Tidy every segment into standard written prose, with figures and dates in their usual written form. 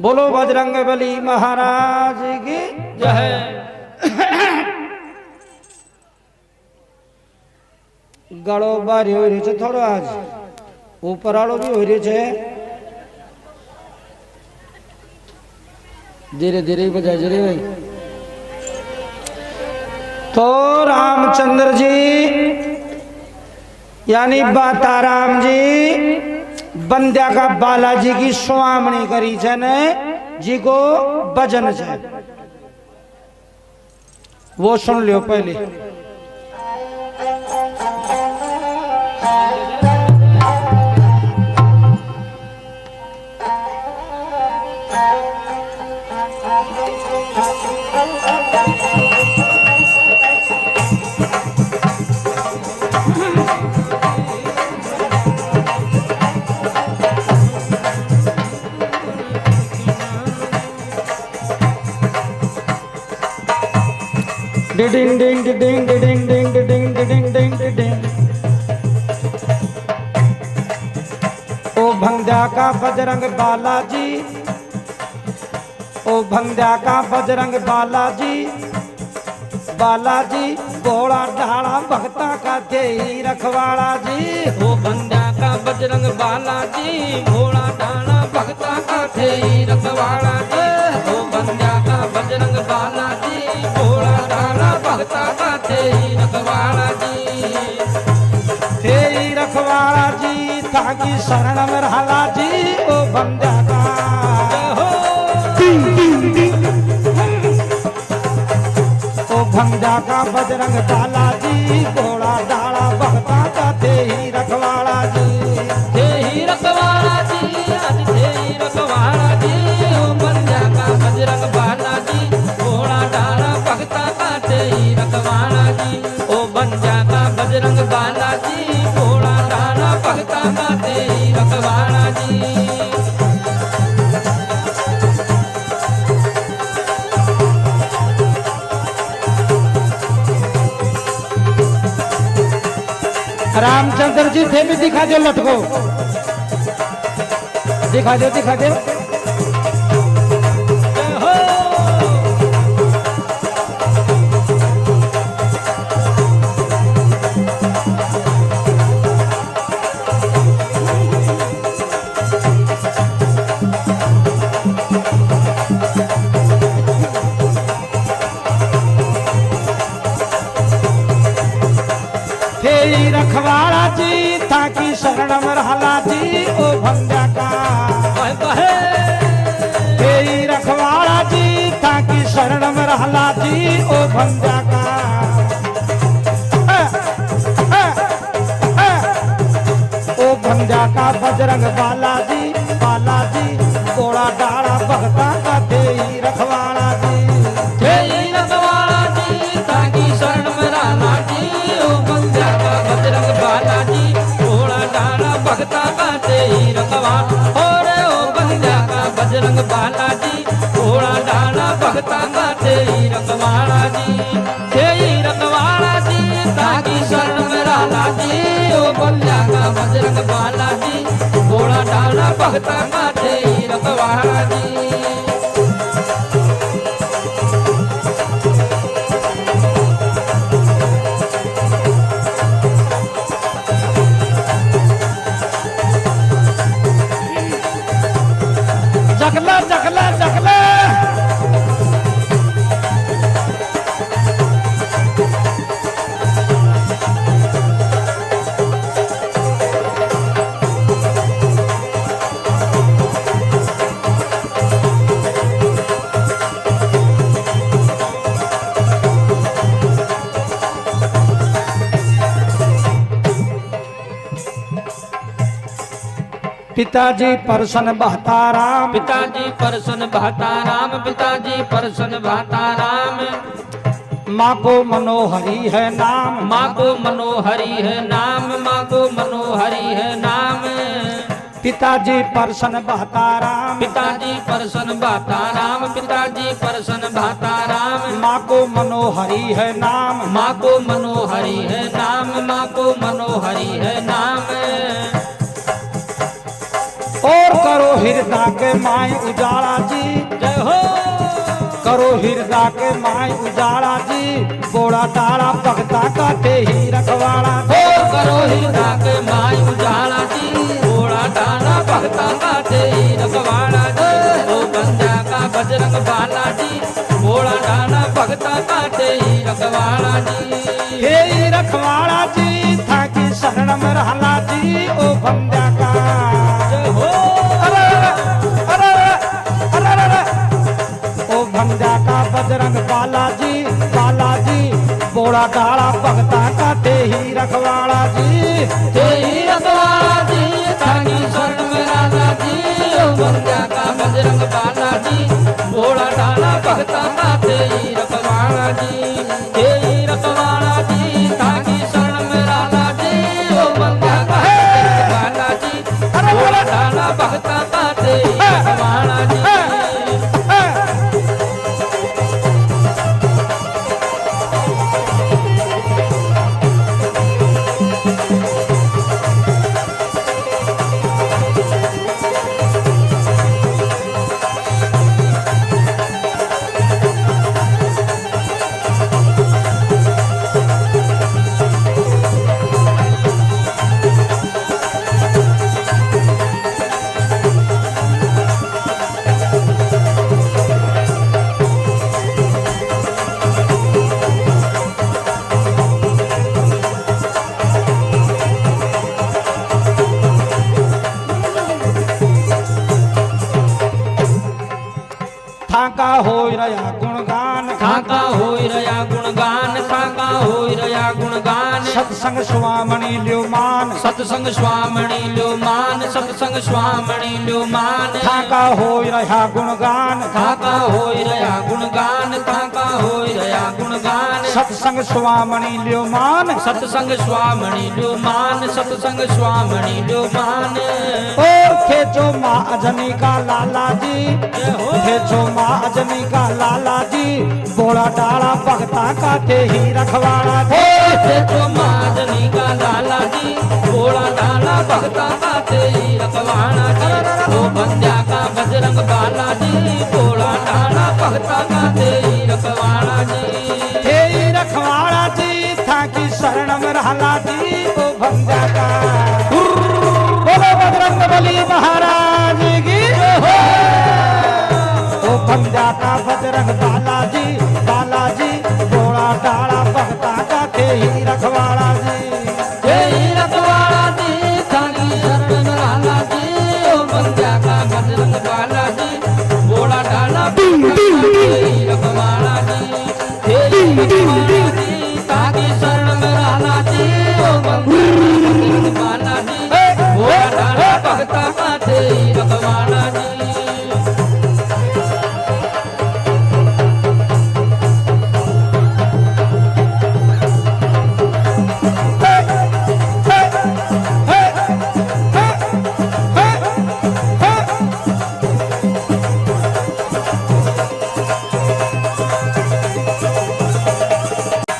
बोलो बजरंगबली महाराज की जय। गड़ो बारी हो रही है थोड़ो आज ऊपर आड़ो भी हो रही है। धीरे धीरे बजा जरे भाई। तो रामचंद्र जी यानी बाताराम जी बंद्या का बालाजी की स्वामणी करी छे ने जी को भजन छे वो सुन लियो पहले। डिंग डिंग डिंग डिंग डिंग डिंग डिंग डिंग डिंग। ओ भंग्या का बजरंग बालाजी, ओ भंग्या का बजरंग बालाजी, बालाजी भोला ढाला भक्ता का दे रखवाड़ा जी। ओ भंग्या का बजरंग बालाजी भोला ढाला भक्ता का दे रखवाड़ा जी। ओ भंग्या का बजरंग बालाजी भोला ढाला भक्ता का दे रखवाड़ा जी। तेरी रखवाड़ा जी ताकि शरण में रहला जी। ओ भंग्या का ओ भंग्या का बजरंग बालाजी भोला ढाला भक्ता का तेरी रखवाड़ा जी। तेरी रखवाड़ा जी आज तेरी रखवाड़ा जी। ओ भंग्या का बजरंग बालाजी भोला ढाला भक्ता का तेरी रखवाड़ा जी। ओ भंग्या का बजरंग बालाजी भोला ढाला भक्ता का तेरी रखवाड़ा जी। रामचंद्र जी थे भी दिखा दो लटको, दिखा दो दिखा दो। रखवाड़ा जी ताकि शरण में रहला जी। ओ भंग्या का तेरी रखवाड़ा जी ताकि शरण में रहला जी। ओ भंग्या का ओ भंग्या का बजरंग बालाजी, बालाजी गोड़ा डाड़ा भगता का तेरी रखवाड़ा जी। तेरी रखवाड़ा जी ताकि शरण में रहला जी। ओ भंग्या का बजरंग बालाजी भोला ढाला भक्ता का तेरी रखवाड़ा। ओ भंग्या का बजरंग बालाजी भोला ढाला भक्ता का तेरी रखवाड़ा जी। तेरी रखवाड़ा जी ताकि शरण में रहला जी। ओ भंग्या का बजरंग बालाजी भोला ढाला भक्ता का तेरी रखवाड़ा जी। जगला जगला जगला पिताजी परसन बहता राम, पिताजी परसन बहता राम, पिताजी परसन बहता राम। माँ को मनोहरी है नाम, माँ को मनोहरी है नाम, माँ को मनोहरी है नाम। पिताजी परसन बहता राम, पिताजी परसन बहता राम, पिताजी परसन बहता राम। माँ को मनोहरी है नाम, माँ को मनोहरी है नाम, माँ को मनोहरी है नाम। हृदय के माई उजाला जी, जय हो करो हृदय के माई उजाला जी, बोड़ा डाला भगता का ते ही रखवाड़ा हो करो हृदय के माई उजाला जी, बोड़ा डाला भगता का ते ही रखवाड़ा जी। ओ बंजा का बजरंग बाला जी, बोड़ा डाला भगता का ते ही रखवाड़ा जी। हे ही रखवाड़ा जी था कि शरण में रहला जी, ओ बंजा का जय हो अरे अरे अरे अरे ओ बंजा का बजरंग बालाजी बालाजी, बोड़ा डाला भगता का ते ही रखवाड़ा जी, ते ही रखवाड़ा जी, थाकी शरण में राजा जी। ओ बंजा का बजरंग बाला जी, बोड़ा डाला भगता का ते ही रखवाड़ा जी, ते ही रखवाड़ा जी, थाकी शरण में राजा जी। ओ बंजा का बजरंग बाला जी, बोड़ा डाला भगता का ते ही रखवाड़ा जी। थाका होई रया गुणगान, थाका होई रया गुणगान, थाका होई रया गुणगान। सत्संग स्वामणि ल्यो मान, सत्संग स्वामणि ल्यो मान, सत्संग स्वामणि ल्यो मान। थाका होई रया गुणगान, थाका होई रया गुणगान, थाका होई रया गुणगान। सत्संग स्वामणि ल्यो मान, सत्संग स्वामणि ल्यो मान, सत्संग स्वामणि ल्यो मान। और खेचो माँ अजनी का लाला जी, खेचो माँ अजनी का लाला जी, बोड़ा डाला भगता का ते ही रखवाड़ा जी, खेचो माँ अजनी का लाला जी, बोड़ा डाला भगता का ते ही रखवाड़ा जी। ओ बंजा का बजरंग बाला जी, बोड़ा डाला भगता का ते ही रखवाड़ा जी। ते ही रखवाड़ा जी था कि शरण में रहला जी, ओ भंजा का बोलो बजरंग बली महाराज की हो। ओ भंजा का बजरंग बालाजी बालाजी, बोड़ा डाला भगता का ते ही रखवाड़ा जी, ते ही रखवाड़ा जी, थाकी शरण में रहला जी। ओ बंजा का बजरंग बाला जी, बोड़ा डाला भगता का ते ही रखवाड़ा जी, ते ही रखवाड़ा जी, थाकी शरण में रहला जी। ओ बंजा का बजरंग बाला जी, बोड़ा डाला भगता का ते ही रखवाड़ा जी।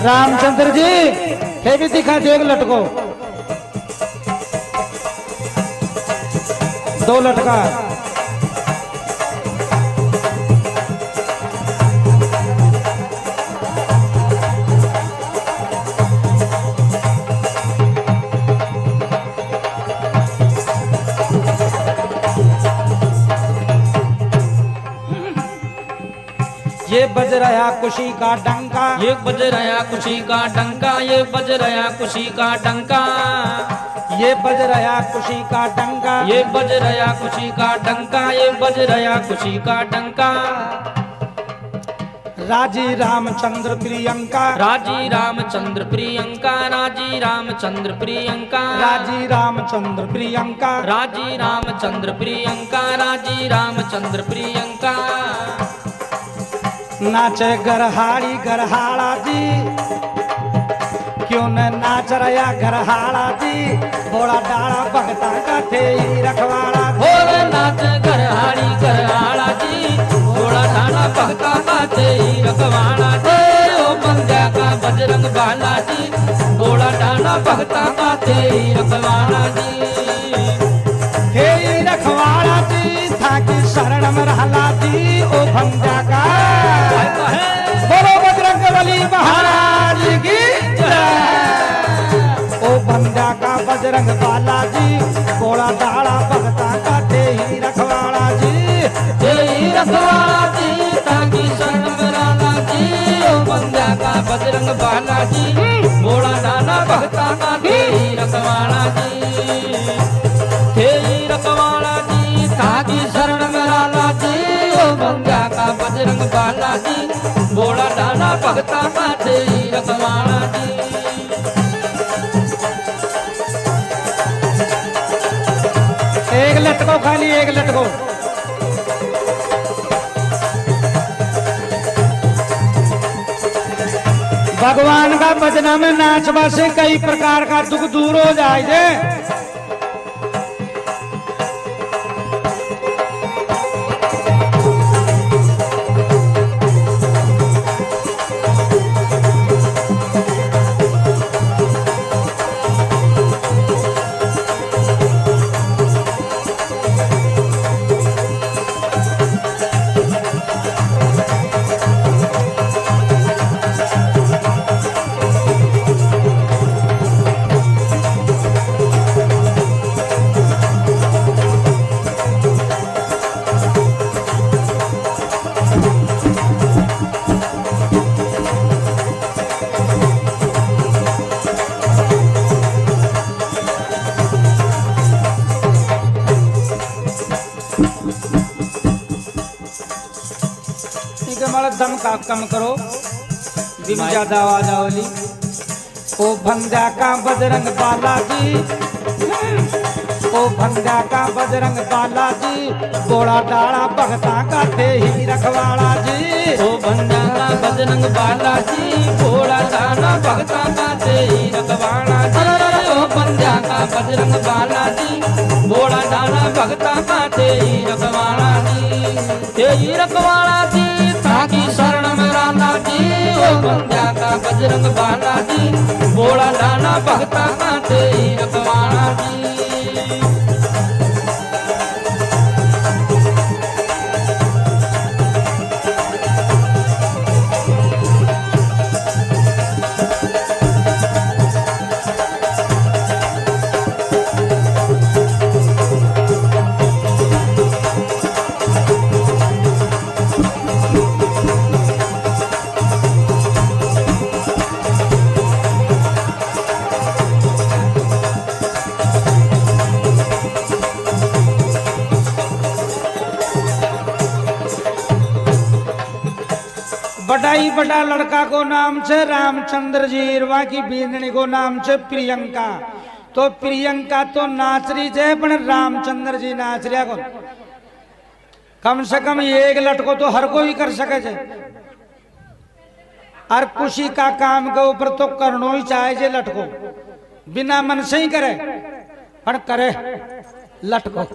रामचंद्र जी हे भी दिखा देख लटको, दो लटका ये बज रहा खुशी का डंका, ये बज रहा खुशी का डंका, ये बज रहा खुशी का डंका, ये बज रहा खुशी का डंका, ये बज रहा खुशी का डंका, ये बज रहा खुशी का डंका। राजी रामचंद्र प्रियंका, राजी रामचंद्र प्रियंका, राजी रामचंद्र प्रियंका, राजी रामचंद्र प्रियंका, राजी रामचंद्र प्रियंका, राजी रामचंद्र प्रियंका। नाचे गरहाड़ी गरहाड़ा जी, क्यों न नाच रहा गरहाड़ा जी, बोड़ा डाला भगता का थे ही रखवाड़ा। भोर नाच गरहाड़ी गरहाड़ा जी, बोड़ा डाला भगता का थे ही रखवाड़ा जी। ओ बंजा का बजरंग बाला जी, बोड़ा डाला भगता का थे ही रखवाड़ा जी, थे ही रखवाड़ा जी था शरण में रहला जी ओ भंजा का बोलो बजरंग बली महाराज की जय। ओ भंजा का बजरंग बालाजी घोड़ा दाड़ा भगता का दे ही रखवाड़ा जी जय रखवाला जी ताकि शरण में रहला जी ओ बंदा का बजरंग बालाजी घोड़ा दाना भगता का दे रखवाला जी दे रखवाला जी ताकि शरण में रहला जी ओ बंदा का बजरंग बालाजी घोड़ा दाना भगता का दे रखवाला जी। एक लटको खाली एक लटको। भगवान का भजना में नाचवा से कई प्रकार का दुख दूर हो जाए जे। दम का कम करो, दिन ज्यादा आवाज आवली। ओ भंजा का बजरंग बालाजी, ओ भंजा का बजरंग बालाजी घोड़ा दाड़ा भगता का दे ही रखवाड़ा जी। ओ भंजा का बजरंग बालाजी घोड़ा दाड़ा भगता का दे ही रखवाड़ा जी। ओ भंजा का बजरंग बालाजी घोड़ा दाड़ा भगता का दे ही रखवाड़ा जी दे ही रखवाड़ा जी ताकि शरण में रहला जी। ओ भंजा का बजरंग बालाजी घोड़ा दाड़ा भगता का दे ही रखवाड़ा जी। बड़ाई बड़ा लड़का को नाम से रामचंद्र जी, इरवा की बींदनी को नाम से प्रियंका। तो प्रियंका तो नाचरी है पर रामचंद्र जी नाच रहा को कम से कम एक लटको तो हर कोई कर सके जे। और खुशी का काम के ऊपर तो करनो ही चाहे जे लटको, बिना मन से ही करे पर करे लटको।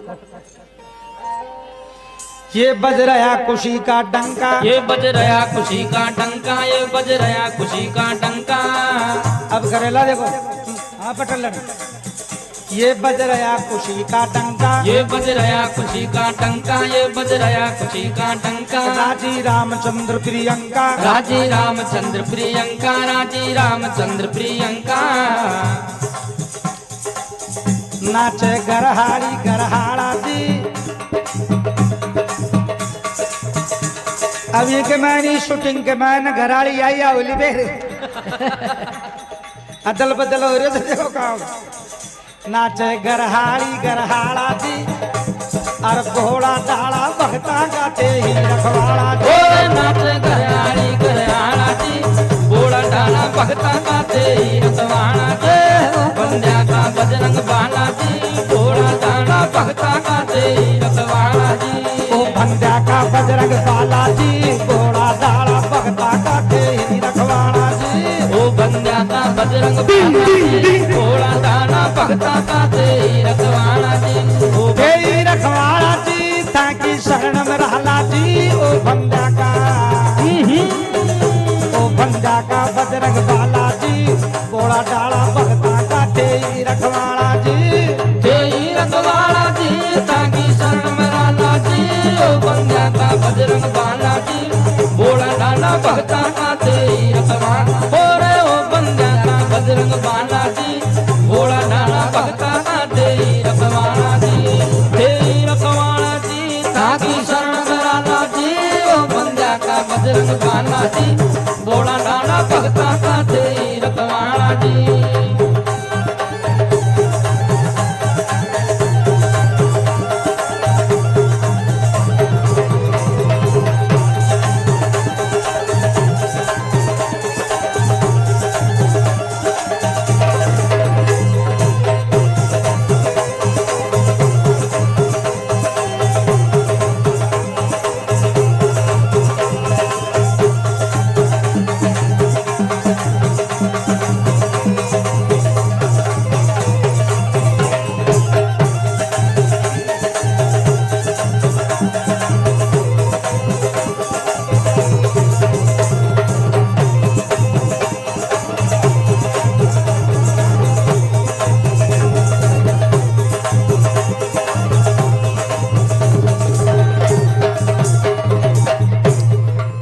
ये बज रहा खुशी का डंका, ये बज रहा खुशी का डंका, ये बज रहा खुशी का डंका। अब करेला देखो, हाँ पटल ये बज रहा खुशी का डंका, ये बज रहा खुशी का डंका, ये बज रहा खुशी का डंका। राजी रामचंद्र प्रियंका, राजी रामचंद्र प्रियंका, राजी रामचंद्र प्रियंका। नाचे गरहाड़ी गरहाड़ा जी। अब ये के मैंने शूटिंग के मैंने घराड़ी आई आवली बेरे अदल बदल हो रहे देखो काम। नाचे गरहाड़ी गरहाड़ा जी और घोड़ा दाड़ा भगता गाते ही रखवाड़ा जी। नाचे गरहाड़ी गरहाड़ा जी घोड़ा दाड़ा भगता गाते ही रखवाड़ा जी। बंदा का बजरंग बालाजी घोड़ा दाड़ा भगता गाते ही रखवाड़ा जी। ओ बंदा का बजरंग बालाजी घोड़ा दाड़ा भगता गाते ही रखवाड़ा जी। ओ बंदा का बजरंग बालाजी घोड़ा दाड़ा भगता गाते ही रखवाड़ा जी। ओ ही रखवाड़ा जी ताकि शरण में रहला जी। ओ बंदा का बजरंग बालाजी भगता का तेरी रखवाला हो रे ओ बंदा का बजरंग बाला जी भोला डाला भगता का तेरी रखवाला जी ताकि शरण कराला जी ओ बंदा का बजरंग बाला जी भोला डाला भगता का तेरी रखवाला जी।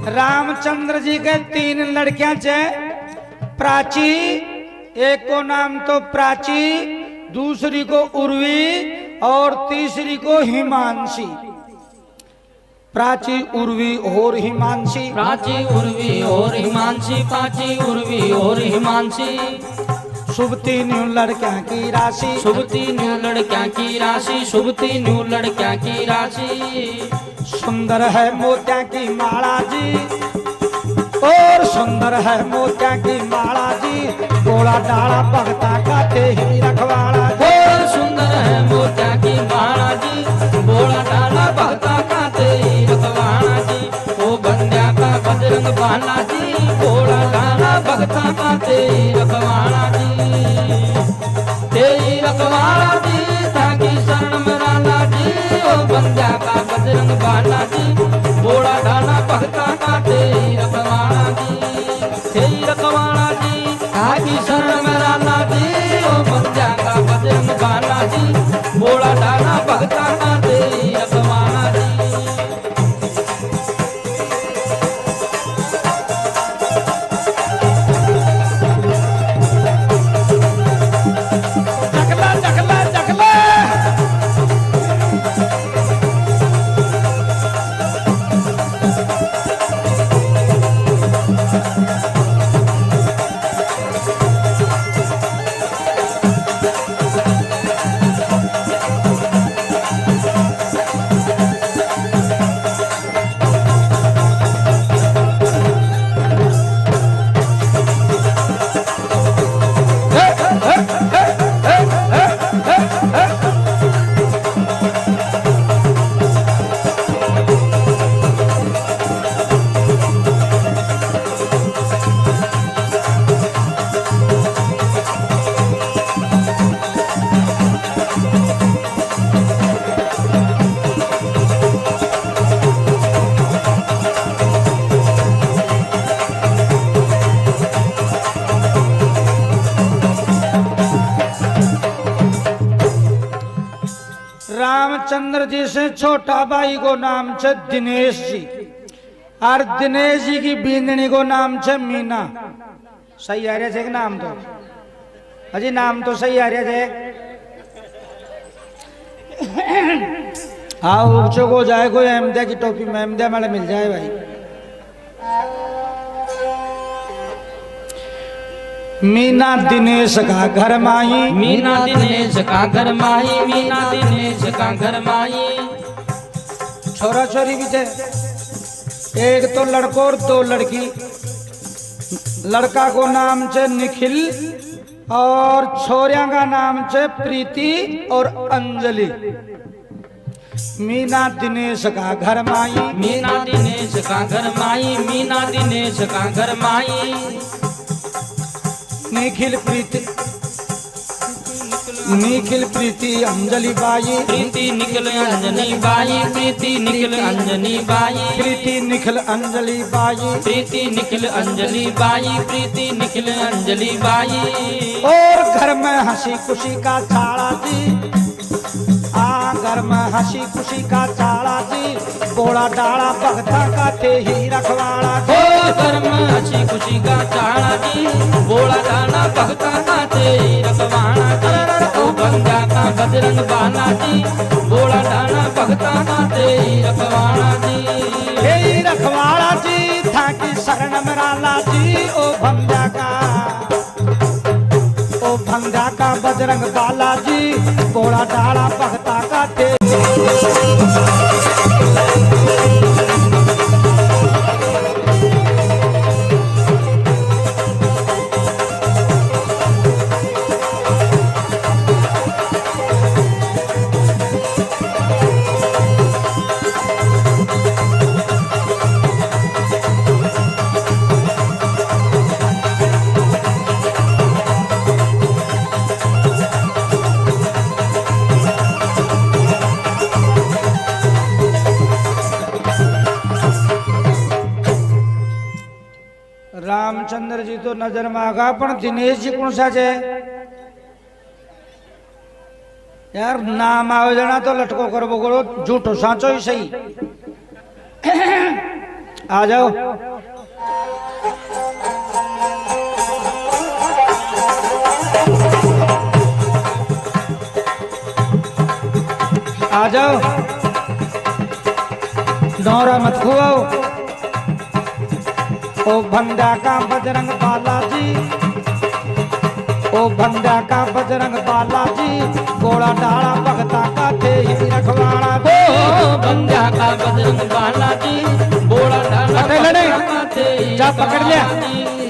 रामचंद्र जी के 3 लड़कियां छे प्राची, एक को नाम तो प्राची, दूसरी को उर्वी और तीसरी को हिमांशी। प्राची, उर्वी और हिमांशी, प्राची, उर्वी और हिमांशी, प्राची, उर्वी और हिमांशी। शुभ 3 लड़कियां की राशि, शुभ 3 लड़कियां की राशि, शुभ 3 लड़कियां की राशि। सुंदर है मोतिया की माला जी और सुंदर है मोतिया की माला जी भोला डाला भगता का तेरी रखवाला जी। और सुंदर है मोतिया की माला जी भोला डाला भगता का तेरी रखवाला जी। ओ बंदा का बजरंग बाला जी भोला डाला भगता का तेरी रखवाला जी। तेरी रखवाला जी ताकि शरण मराला जी ओ बंदा का बजरंग बाला जी भोला डाला भगता का तेरी रखवाला जी। तेरी रखवाला जी ताकि शरण मराला जी ओ बंदा का बजरंग बाला जी भोला डाला भगता का तेरी रखवाला जी। रामचंद्र जी से छोटा भाई को नाम छे दिनेश जी और दिनेश जी की बींदनी को नाम छे मीना। सही आ रहा है नाम तो अजी नाम तो सही आ रहा है। हाँ ऊंचो को जाए कोई अहमदिया की टोपी में अहमदिया मेरे मिल जाए भाई। मीना दिनेश का घर माई, मीना दिनेश का घर माई, मीना दिनेश का घर माई। छोरा छोरी भी थे, एक तो लड़को और 2 लड़की। लड़का को नाम छे निखिल और छोरिया का नाम छे प्रीति और अंजलि। मीना दिनेश का घर माई, मीना दिनेश का घर माई, मीना दिनेश का घर माई। निखिल प्रीति, निखिल प्रीति अंजलि बाई, प्रीति निखिल अंजनी बाई, प्रीति निखिल अंजनी बाई, प्रीति निखिल अंजलि बाई, प्रीति निखिल अंजलि बाई, प्रीति निखिल अंजलि बाई। और घर में हंसी खुशी का छाड़ा जी, घर में हंसी खुशी का छाड़ा जी। बोला डाला भगता का थे ही रखवाड़ा। घर में हसी खुशी का चाणा जी बोला डाला भगता का तेरी रखवाना जी ओ बंजा का बजरंग बाला जी बोला डाला भगता का तेरी रखवाना जी हे रखवाड़ा जी था की शरण में राला जी ओ भंगा का बजरंग बाला जी बोला डाला भगता का थे रामचंद्र जी तो नजर में आगा पण दिनेश जी कौन सा है यार नाम आवे जना तो लटको कर बोलो झूठो साचो ही सही आ जाओ आ जाओ दौरा मत खुआओ ओ भंडा का बजरंग बालाजी ओ भंडा का बजरंग बालाजी गोड़ा डाला भगता का थे ही रखवाड़ा ओ भंडा का बजरंग बालाजी बोला डाला भगता का तेरी जा पकड़ लिया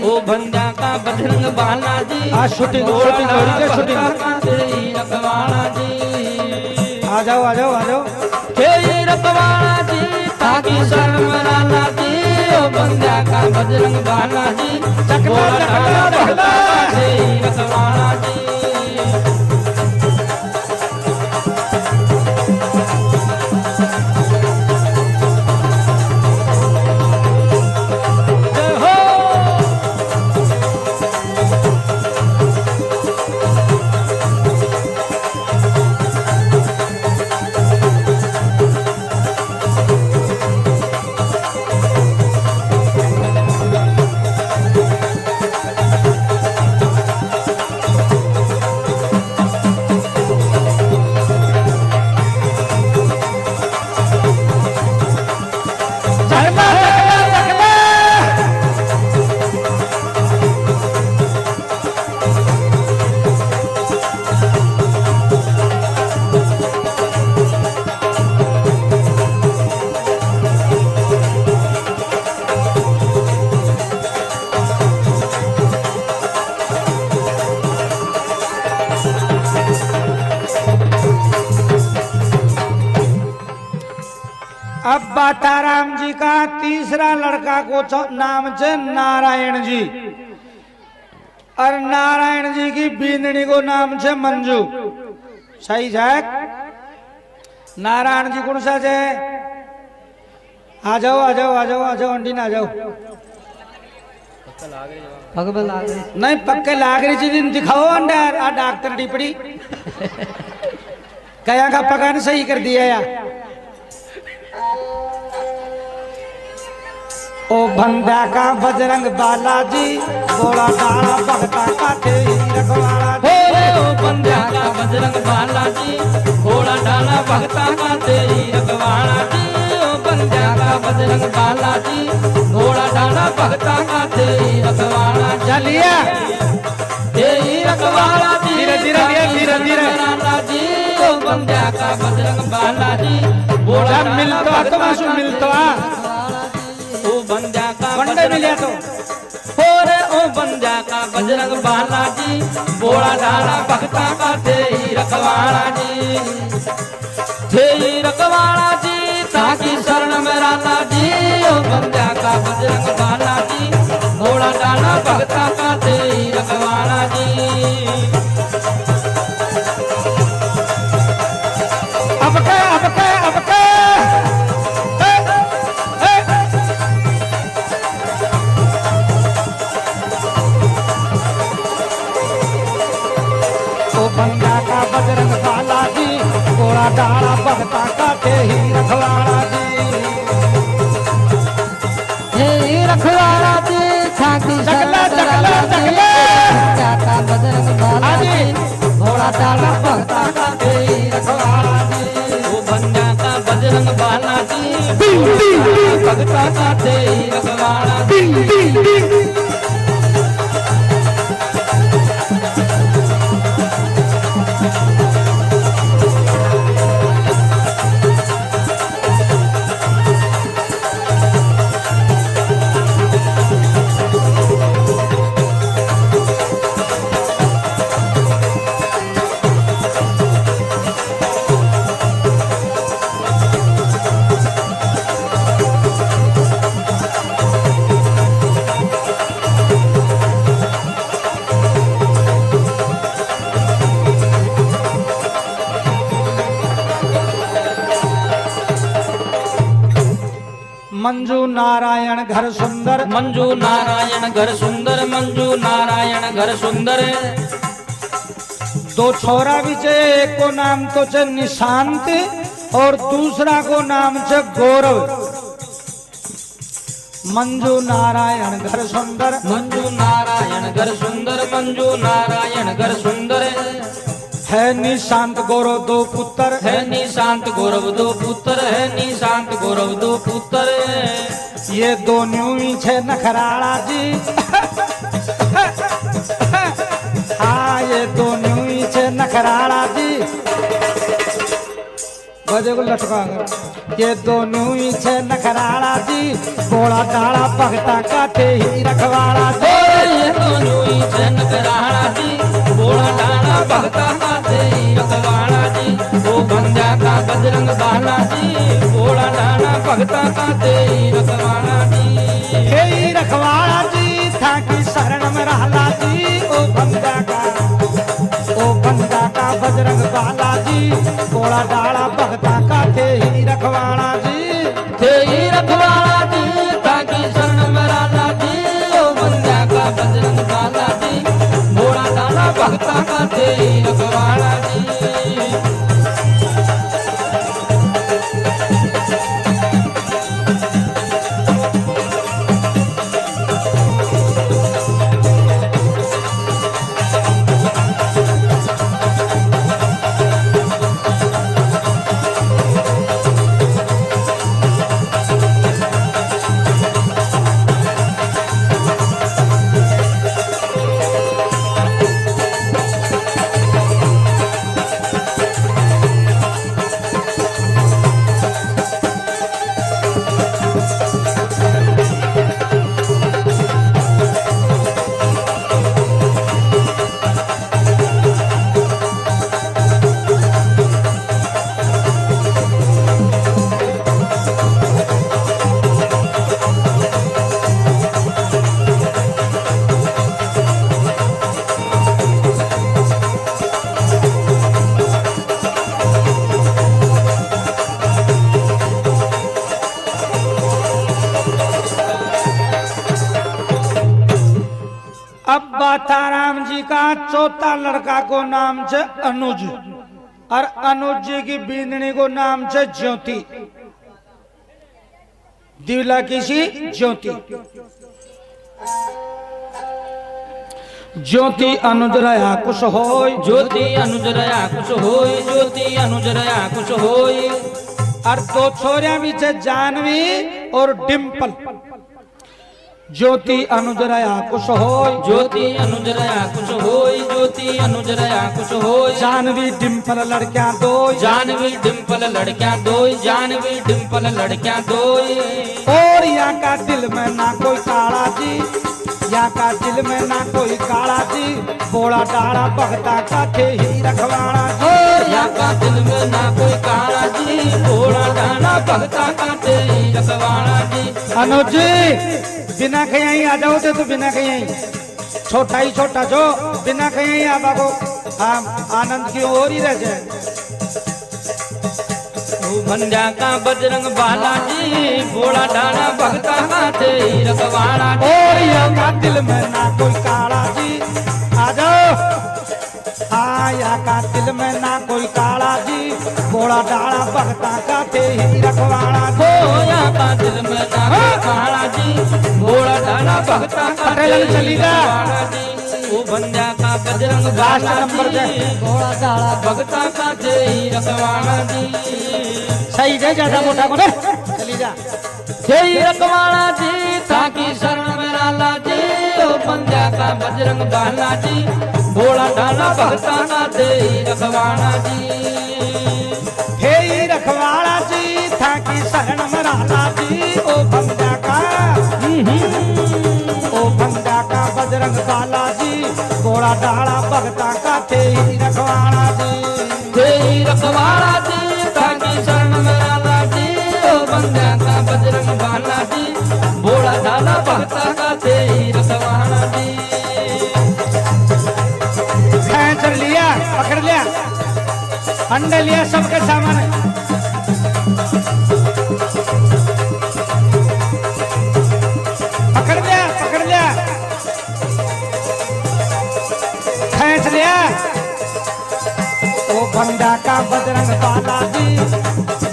ओ भंडा का बजरंग बालाजी आज शूटिंग हो रही है शूटिंग तेरी रखवाड़ा जी आ जाओ आ जाओ आ जाओ तेरी रखवाड़ा जी ताकि शर्म राना जी ओ बंदा का बजरंग बाला जी बोला डाला भगता का तेरी रखवाड़ा जी अब बाटाराम जी का तीसरा लड़का को नाम है नारायण जी और नारायण जी की बींदनी को नाम है मंजू सही है नारायण जी कौन सा है आ जाओ आ जाओ आ जाओ आ जाओ अंडी ना आ जाओ नहीं पक्के लाग रही चीज दिखाओ अंडर आ डॉक्टर टिपड़ी कया का पकान सही कर दिया या ओ भंडा का बजरंग बालाजी बोला डाला भगता का तेरी रखवाड़ा ओ बंदा का बजरंग बालाजी बोला डाला भगता का तेरी रखवाड़ा जी ओ बंदा का बजरंग बालाजी बोला डाला भगता का तेरी रखवाड़ा चलिए तेरी रखवाड़ा जी धीरे धीरे जी ओ बंदा का बजरंग बालाजी बोला मिलता तो मासू मिलता ओ बंदा का वंडे मिलिया तो ओ बंदा का बजरंग बालाजी बोला डाला भगता का तेरी रखवाड़ा जी तेरी रखवाड़ा जी ताकि शरण में राला जी ओ बंदा का बजरंग बालाजी बोला डाला भगता का तेरी रखवाड़ा जी अब के ओ बंदा का बजरंग बालाजी गोड़ा डाला भगता का तेरी रखवाड़ा जी तेरी रखवाड़ा झांकी चकला, शरण चकला, राला जी चकला। का बजरंग बाला जी भोला डाला भक्ता का तेरी रखवाला जी ओ बंजा का बजरंग बाला जी भक्ता का तेरी रखवाला जी मंजू नारायण घर सुंदर, मंजू नारायण घर सुंदर, मंजू नारायण घर सुंदर। दो छोरा भी छे, एक को नाम तो छे निशांत और दूसरा को नाम छे गौरव। मंजू नारायण घर सुंदर, मंजू नारायण घर सुंदर, मंजू नारायण घर सुंदर। है निशांत गौरव दो पुत्र, है निशांत गौरव दो पुत्र, है निशांत गौरव दो पुत्र। ये दो न्यूई छे नखराड़ा जी। हाँ ये दो न्यूई छे नखराड़ा जी। बजे को लटका कर। ये दो न्यूई छे नखराड़ा जी, बोला डाला भगता का थे ही रखवाड़ा जी। ये दो न्यूई छे नखराड़ा जी, बोला डाला भगता का थे ही रखवाड़ा जी। ओ बंजा का बजरंग बाला जी, बोला डाला भगता का थे ही रखवाड़ा जी। हे ही रखवाड़ा जी था कि शरण में रहला जी। ओ बंदा का बजरंग बाला जी, बोला डाला भगता का थे ही रखवाड़ा जी। थे ही रखवाड़ा जी ताकि शरण में रहला जी। ओ बंजा का बजरंग बाला जी, बोला डाला भगता का थे ही रखवाड़ा जी। अब बाताराम जी का चौथा लड़का को नाम छे अनुज और अनुज जी की बींदनी को नाम छे ज्योति। दिवला किसी ज्योति। ज्योति अनुज रया कुछ होय, ज्योति अनुज रया कुछ होय, ज्योति अनुज रया कुछ होय। और दो छोरियां भी छे जानवी और डिम्पल। ज्योति अनुज रया कुछ होय, ज्योति अनुज रया कुछ होय, ज्योति अनुज रया कुछ होय। जानवी डिम्पल लड़कियां दो, जानवी डिम्पल लड़कियां दो, जानवी डिम्पल लड़कियां दो। और यहाँ का दिल में ना कोई काला जी, यहाँ का दिल में ना कोई काला जी। बोला डाड़ा भगता का थे ही रखवाड़ा जी। यहाँ का दिल में ना कोई काला जी, बोला डाड़ा भगता का थे ही रखवाड़ा जी। अनुज जी बिना कहीं आ जाओ तो बिना कहीं छोटा ही छोटा जो बिना कहीं आ बाबो आनंद की ओर ही रह जाए। भंजा का बजरंग बाला जी, बोला डाला भगता का थे ही रखवाड़ा जी। और यहाँ का दिल में ना कोई काला जी। आ जाओ आया का दिल में ना कोई काला जी। बोला डाला भगता का थे ही रखवाड़ा जी। यहाँ का दिल में ना कोई काला जी, बोला डाला भगता का पटेलन चली जा। ओ बंजा का बजरंग लास्ट बाला नंबर जी पे। घोड़ा डाला भगता का जय रखवाला जी सही जय ज्यादा मोटा को चली जा। जय रखवाला जी ताकि शरण में लाला जी ओ बंजा का बजरंग बाला जी घोड़ा डाला भगता का जय रखवाला जी हे रखवाड़ा जी था कि शरण मराला जी ओ भंगा का बजरंग बाला जी घोड़ा डाला भगता का थे रखवाड़ा जी जय रखवाला जी ताकि शरण में लाला जी ओ बंजा का बजरंग बाला जी घोड़ा डाला भगता का जय रखवाला जी खींच लिया पकड़ लिया अंडे लिया सबके सामान पकड़ लिया खींच लिया। ओ भंडा का बजरंग बाला जी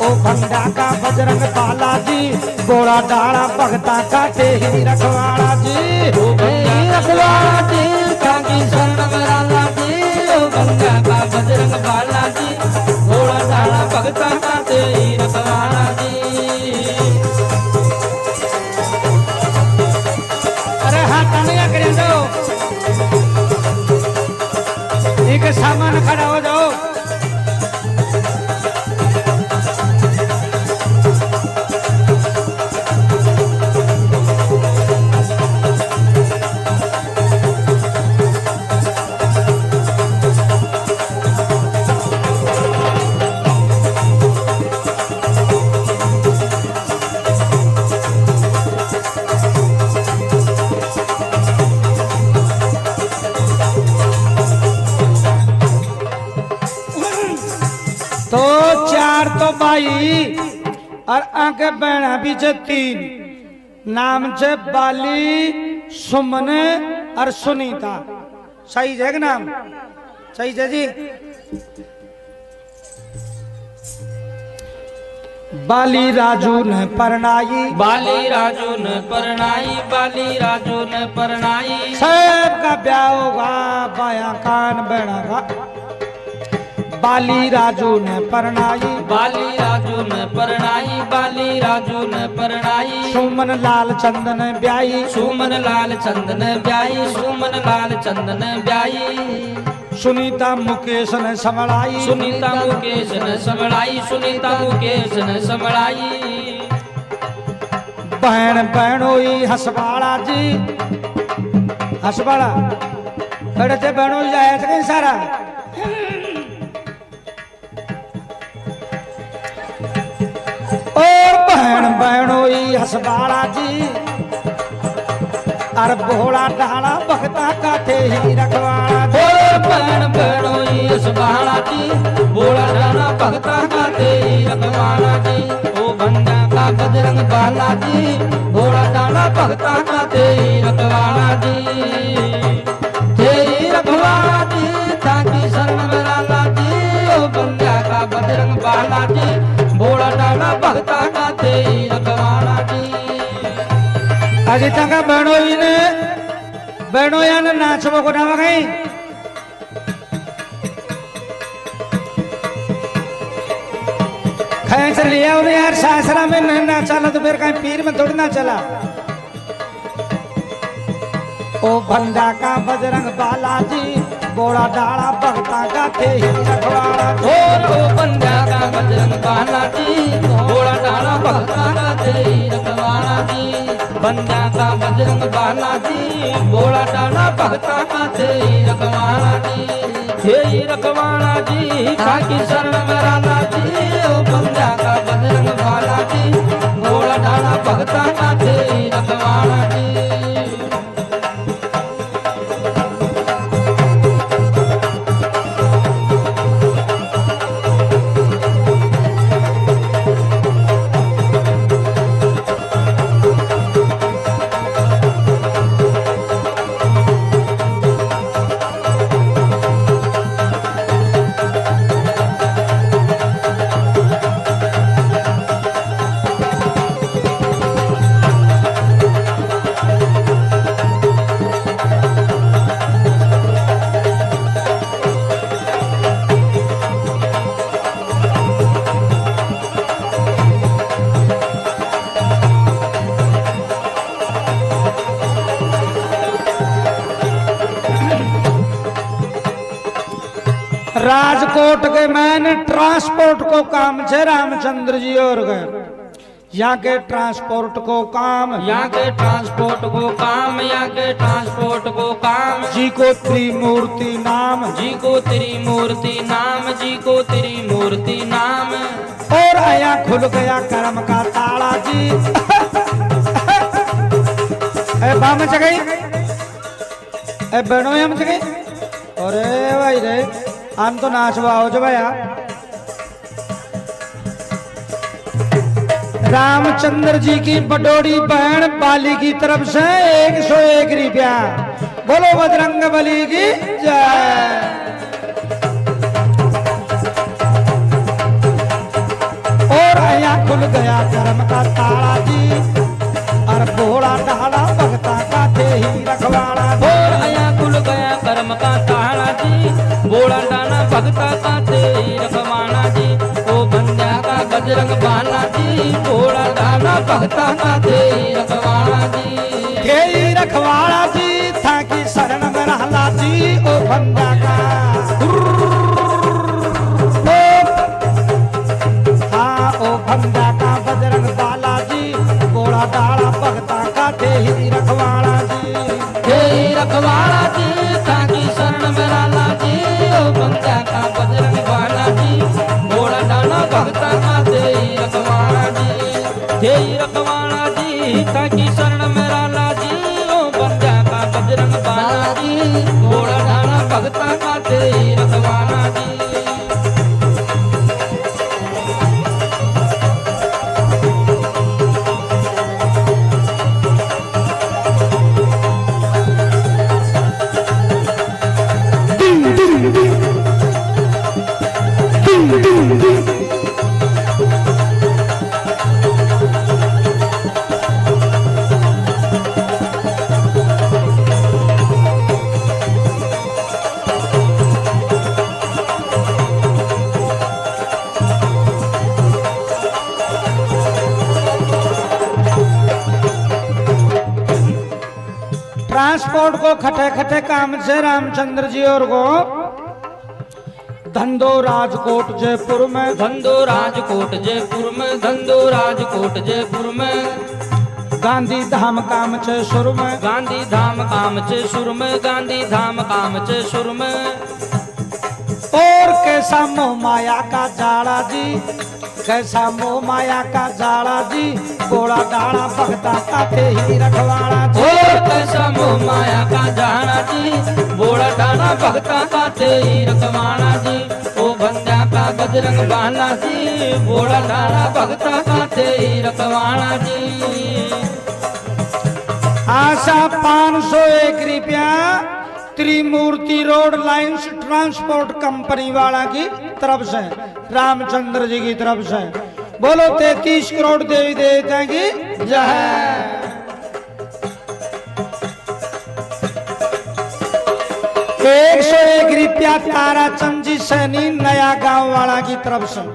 ओ भंडा का बजरंग बाला जी गोड़ा डाला भगता का थे रखवाड़ा जी ओ बंजा रखवाला जी ताकि शरण में लाला जी ओ बंजा का बजरंग बाला जी घोड़ा डाला भगता का जय रखवाला जी अरे हाँ तालियां करें दो एक सामान खड़ा हो जाओ। तो चार तो बाई और आगे बहना भी जे तीन नाम जे बाली सुमन और सुनीता सही है नाम सही है जी। बाली राजू ने परनाई बाली राजू ने परनाई बाली राजू ने परनाई सब का ब्याह होगा बाया कान बहना का बाली राजू ने परनाई बाली राजू ने परनाई बाली राजू ने परनाई सुमन लाल चंदन ब्याई सुमन लाल चंदन ब्याई सुमन लाल चंदन ब्याई सुनीता मुकेश ने संभलाई सुनीता मुकेश ने संभलाई सुनीता मुकेश ने संभलाई बहन बहनोई हसबाड़ा जी हसबाड़ा बड़े थे बहनोई जाए थे कहीं सारा और बहन बहनोई हसबाड़ा जी अर भोला डाला भगता का थे ही रखवाड़ा ओ बहन बहनोई हसबाड़ा जी भोला डाला भगता का थे ही रखवाड़ा जी ओ बंदा का बजरंग बाला जी भोला डाला भगता का थे ही रखवाड़ा जी तेरी रखवाड़ा जी ताकि शरण में लाला जी ओ बंदा का बजरंग बाला जी भोला डाला भगता का थे ही रखवाड़ा जी अजी तक बहनोया ने नाचबो को ना गई खैच लिया उन्हें यार सासरा में नहीं ना चला तो फिर कहीं पीर में थोड़ी ना चला। ओ बंदा का बजरंग बालाजी गोड़ा डाला भगता का थे ही रखवाड़ा ओ बंदा का बजरंग बाला जी घोड़ा डाला भगता का थे ही रखवाड़ा जी बंदा का बजरंग बाला जी घोड़ा डाला भगता का थे ही रखवाड़ा जी थे ही रखवाड़ा जी ताकि शरण में लाला जी ओ बंदा का बजरंग बाला जी घोड़ा डाला भगता का थे ही रखवाड़ा जी राजकोट के मैंने ट्रांसपोर्ट को काम छे रामचंद्र जी और गए यहाँ के ट्रांसपोर्ट को काम यहाँ के ट्रांसपोर्ट को काम, यहाँ के ट्रांसपोर्ट को काम। जी को त्रिमूर्ति नाम, जी को तेरी मूर्ति नाम, जी को तेरी मूर्ति नाम। और आया खुल गया कर्म का ताला जी। ए बाम चगई, ए बनो हम चगई। अरे भाई रे हम तो नाचवा हो जो भैया। रामचंद्र जी की बडोड़ी बहन बाली की तरफ से 101 रुपया। बोलो बजरंग बली की जय। और आया खुल गया कर्म का ताला जी, और भोला डाला भगता का थे ही रखवाड़ा। और आया खुल गया कर्म का ताला जी, बोला डाना भगता का तेरी रखवाना जी। ओ बंदा का बजरंग बाला जी, बोला डाना भगता का तेरी रखवाना जी। थे ही रखवाड़ा जी था कि शरण में रहला जी। ओ बंदा का हाँ ओ बंदा का बजरंग बाला जी, बोला डाला भगता का थे ही रखवाड़ा जी। तेरी रखवाला जी ताकि शरण में रहला जी। ओ बंदा का बजरंग बाला जी, बोला डाना भगता का तेरी रखवाना जी। तेरी रखवाना जी ताकि शरण में रहला जी। ओ बंदा का बजरंग बाला जी, बोला डाना भगता का तेरी रखवाना जी। ट्रांसपोर्ट को खटे खटे काम से रामचंद्र जी और को धंधो राजकोट जयपुर में। धंधो राजकोट जयपुर में, धंधो राजकोट जयपुर में। गांधी धाम काम छे शुरू में, गांधी धाम काम चे सुर में, गांधी धाम काम चे सुर में। और कैसा मोह माया का जाड़ा जी, कैसा मोह माया का जाड़ा जी। बोड़ा डाड़ा भगता का थे ही रखवाड़ा जी। और कैसा मोह माया का जाना जी, बोला डाना भगता का तेरी रखवाना जी। ओ बंदा का बजरंग बाला जी, बोला डाना भगता का तेरी रखवाना जी। आशा 501 रुपया त्रिमूर्ति रोड लाइंस ट्रांसपोर्ट कंपनी वाला की तरफ से, रामचंद्र जी की तरफ से। बोलो 33 करोड़ देवी देवता की जय। 101 रुपया ताराचंद जी सैनी नया गांव वाला की तरफ से।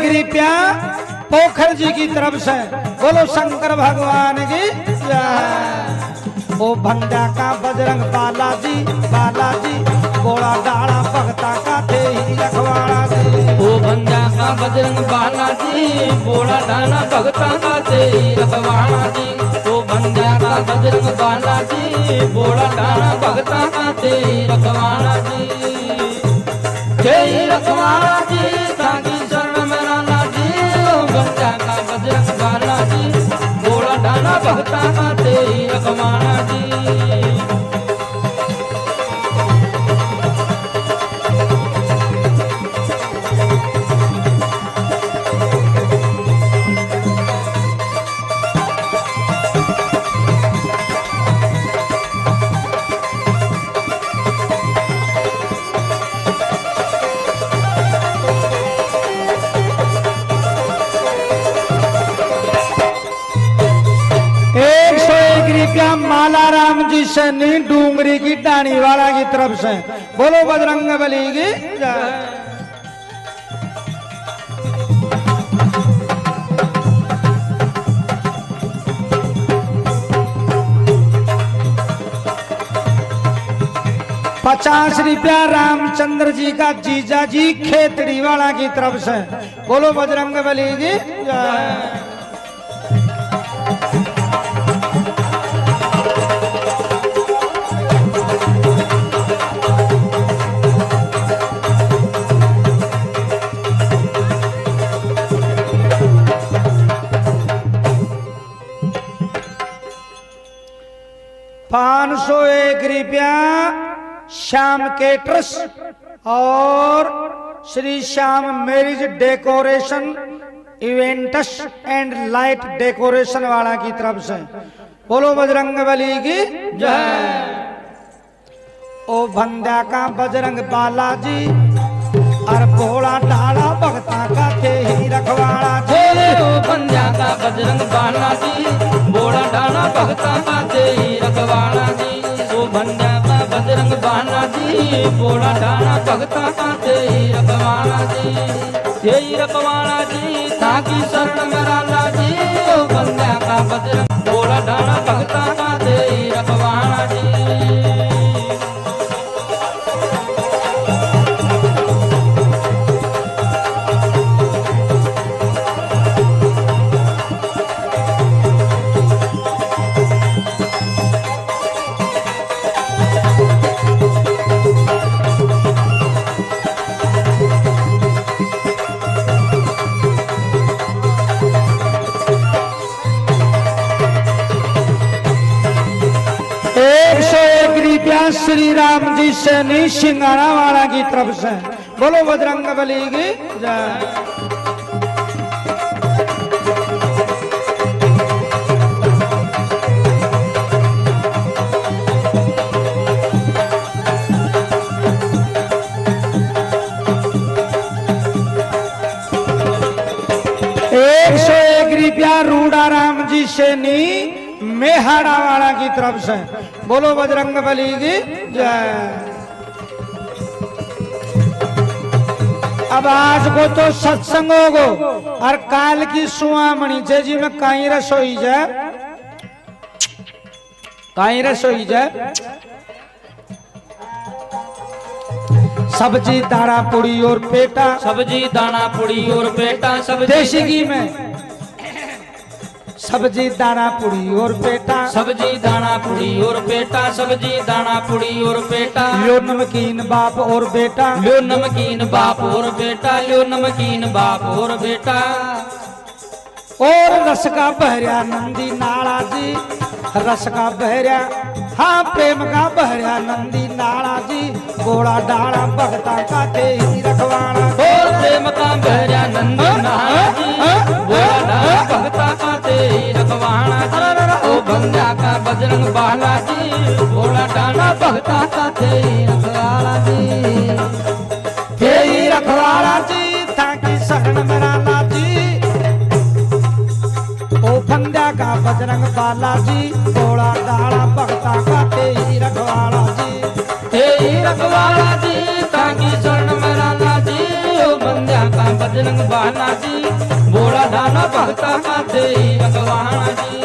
रुपया पोखर जी की तरफ से। बोलो शंकर भगवान की जय। ओ भंडा का बजरंग बालाजी, बालाजी बोला डाला भगता का थे ही रखवाड़ा जी। ओ भंडा का बजरंग बालाजी, बोला डाला भगता का थे ही रखवाड़ा जी। ओ भंडा का बजरंग बालाजी, बोला डाला भगता का थे ही रखवाड़ा जी। जय रखवाड़ा जी ताकि शरण में रहना जी। ओ भंडा का बजरंग बालाजी, बोला डाला भगता का थे ही रखवाड़ा जी। जी से नी डूंगरी की डाणी वाला की तरफ से बोलो बजरंग बली की जय। ₹50 रामचंद्र जी का जीजा जी खेतड़ी वाला की तरफ से बोलो बजरंग बली की जय। 501 रुपया श्याम केटरस और Shri Shyam marriage decoration events and light decoration वाला की तरफ से बोलो बजरंग बली की जय। ओ भंडा का बजरंग बालाजी और भोला डाला भगता का थे ही रखवाड़ा जी। ओ बंजा का बजरंग बालाजी भोला डाला भगता का थे ही रखवाड़ा जी। ओ बंजा का बजरंग बालाजी भोला डाला भगता का थे ही रखवाड़ा जी। थे ही रखवाड़ा जी ताकि शरण मराला जी। ओ बंजा का बजरंग भोला डाला भगता का थे ही रखवाड़ा जी। श्री राम जी से नी सिंगारा वाला की तरफ से बोलो बजरंग बली की जय। ₹101 रूड़ा राम जी से नी मेहाड़ा वाला की तरफ से बोलो बजरंग बली की जय। अब आज को तो सत्संग होगो और काल की सुहामणी जे जी में कहीं रसोई जाए कहीं रसोई जाए सब्जी दाना पूड़ी और पेटा सब्जी दाना पूड़ी और पेटा सब्जी देसी घी में सब्जी दाना पूड़ी और पेटा सब्जी दाना पूड़ी और पेटा सब्जी दाना पूड़ी और पेटा। लो नमकीन बाप और बेटा लो नमकीन बाप और बेटा लो नमकीन बाप और बेटा। और रस का बहरिया नंदी नाड़ा जी रस का बहरिया हाँ प्रेम का बहरिया नंदी नाड़ा जी। घोड़ा डाला भगता का थे ही रखवाड़ा और प्रेम का बहरिया नंदी नाड़ा जी। घोड़ा डाला भगता का थे ही रखवाड़ा जी। ओ बंजा का बजरंग बाला जी घोड़ा डाला भगता का थे ही रखवाड़ा जी। थे ही रखवाड़ा जी ताकि शरण मराला जी। ओ बंजा का बजरंग बाला जी घोड़ा डाला भगता का थे ही रखवाड़ा जी। थे ही रखवाड़ा जी ताकि शरण मराला जी। ओ बंजा का बजरंग बाला जी घोड़ा डाला भगता का थे ही रखवाड़ा जी।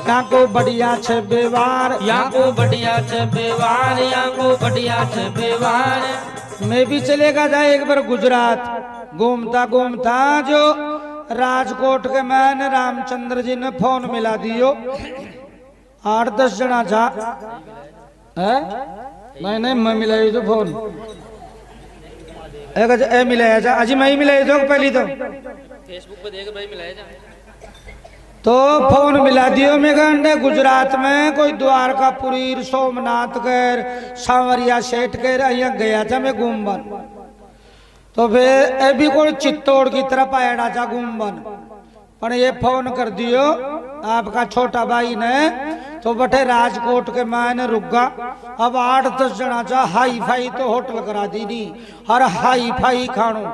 यहाँ को बढ़िया छे व्यवहार यहाँ को बढ़िया छे व्यवहार यहाँ को बढ़िया छे व्यवहार। मैं भी चलेगा जाए एक बार गुजरात घूमता घूमता जो राजकोट के मैंने रामचंद्र जी ने फोन मिला दियो 8-10 जना जा नहीं मैं मिलाई तो फोन एक मिलाया जा अजी मैं ही मिलाई तो पहली तो फेसबुक पे देख भाई मिलाया जा तो फोन मिला दियो मैं गंडे गुजरात में कोई द्वारकापुरी सोमनाथ कर सांवरिया सेठ कर यहाँ गया था मैं घूमबन तो फिर अभी कोई चित्तौड़ की तरफ आया जा गुम्बन पर ये फोन कर दियो आपका छोटा भाई ने तो बटे राजकोट के मायने रुका अब 8-10 जना चा हाई फाई तो होटल करा दी नहीं और हाई फाई खानो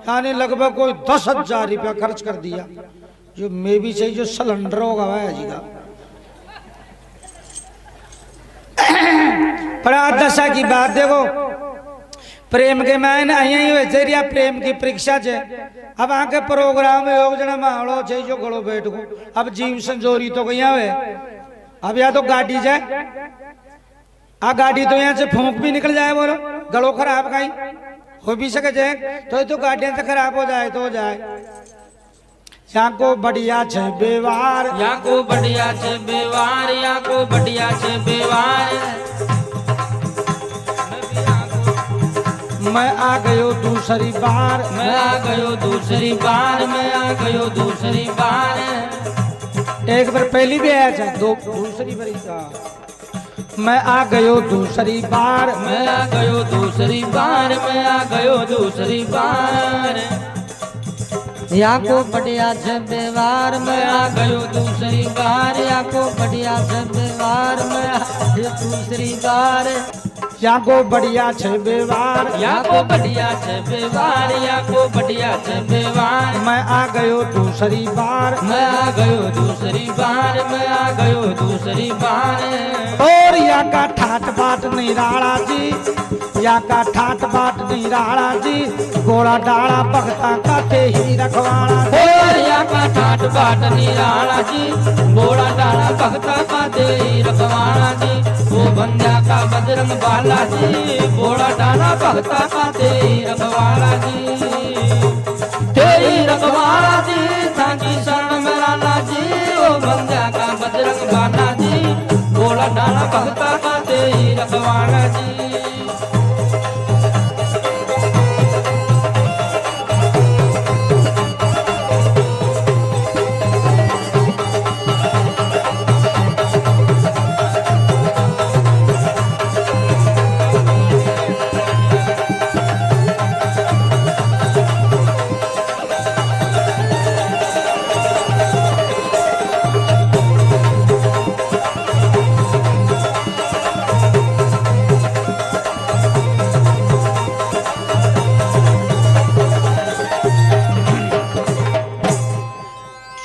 यानी लगभग कोई 10,000 रुपया खर्च कर दिया जो मे भी चाहिए जो सिलेंडर होगा वह जी का पर आज दशा की बात देखो प्रेम के मायने आई जरिया प्रेम की परीक्षा छे अब आके प्रोग्राम में योग जना माहौलो छे जो गड़ो बैठ को अब जीव संजोरी तो गया है अब या तो गाड़ी जाए आ गाड़ी तो यहाँ से फूंक भी निकल जाए बोलो गलो खराब कहीं हो भी सके जाए तो गाड़ियां तो खराब हो जाए तो हो जाए यहाँ को बढ़िया छे व्यवहार यहाँ को बढ़िया छे व्यवहार यहाँ को बढ़िया छे व्यवहार मैं आ गयो दूसरी बार मैं आ गयो दूसरी बार मैं आ गयो दूसरी बार एक बार पहली भी आया था दूसरी बार का मैं आ गयो दूसरी बार मैं आ गयो दूसरी बार मैं आ गयो दूसरी बार या को बढ़िया छे व्यवहार मैं आ गयो दूसरी बार या को बढ़िया छे व्यवहार मैं आ गयो दूसरी बार या को बढ़िया छे व्यवहार या को बढ़िया छे व्यवहार या को बढ़िया छे व्यवहार मैं आ गयो दूसरी बार मैं आ गयो दूसरी बार मैं आ गयो दूसरी बार और या का ठाट बाट निराला जी या का ठाट बाट निराला जी गोड़ा डाला भगता का थे ही रखवाड़ा या का ठाट बाट निराला जी गोड़ा डाला भगता का थे ही रखवाड़ा जी वो बंदा का बजरंग बाला जी गोड़ा डाला भगता का थे ही रखवाड़ा जी तेरी रखवाड़ा जी थाकी शरण में लाला जी वो बंदा का बजरंग बाला जी गोड़ा डाला भगता का थे ही रखवाड़ा जी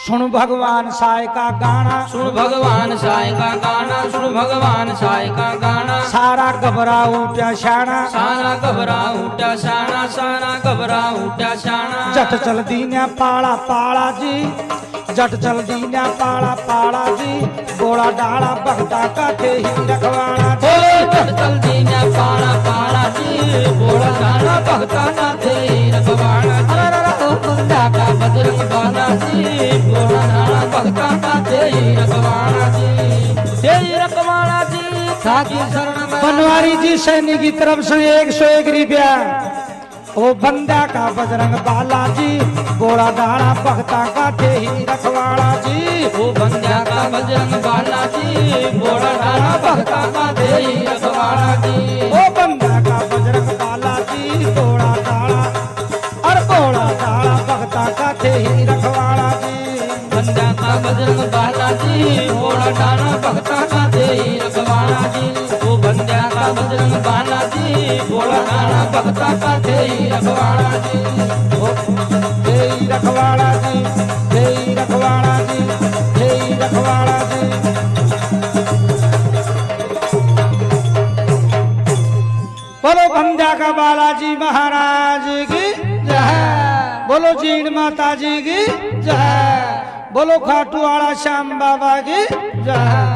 सुन भगवान साय का गाना सुन भगवान साय का गाना सुन भगवान साय का गाना सारा घबरा उठा शाना सारा घबरा उठा शाना सारा घबरा उठा शाना जट चल दीन्या पाला पाला जी जट चल दीन्या पाला पाला जी गोड़ा डाला भगता का थे ही रखवाड़ा जट चल दीन्या पाला पाला जी गोड़ा डाला भगता का थे ही रखवाड़ा बंदा का बजरंग बाला जी गोड़ा डाला भगता का थे ही रखवाड़ा जी रखवाड़ा जी थाकी शरण में बनवारी जी सैनिक की तरफ से 101 रुपया वो बंदा का बजरंग बाला जी गोड़ा डाला भगता का थे ही रखवाड़ा जी वो बंदा का बजरंग बाला जी गोड़ा डाला भगता का थे ही रखवाड़ा जी वो बंदा का बजरंग बाला जी गोड़ा डाला और गोड़ा डाला भगता का थे ही रखवाड़ा जी बंदा का बजरंग बाला जी गोड़ा डाला भगता का थे ही रखवाड़ा जी वो बंदा का बजरंग बाला जी गोड़ा डाला भगता का थे ही रखवाड़ा जी थे ही रखवाड़ा जी थे ही रखवाड़ा जी थे ही रखवाड़ा जी बोलो बंदा का बालाजी महाराज की जय बोलो जीण माता जी की जय बोलो खाटू वाला श्याम बाबा की जय।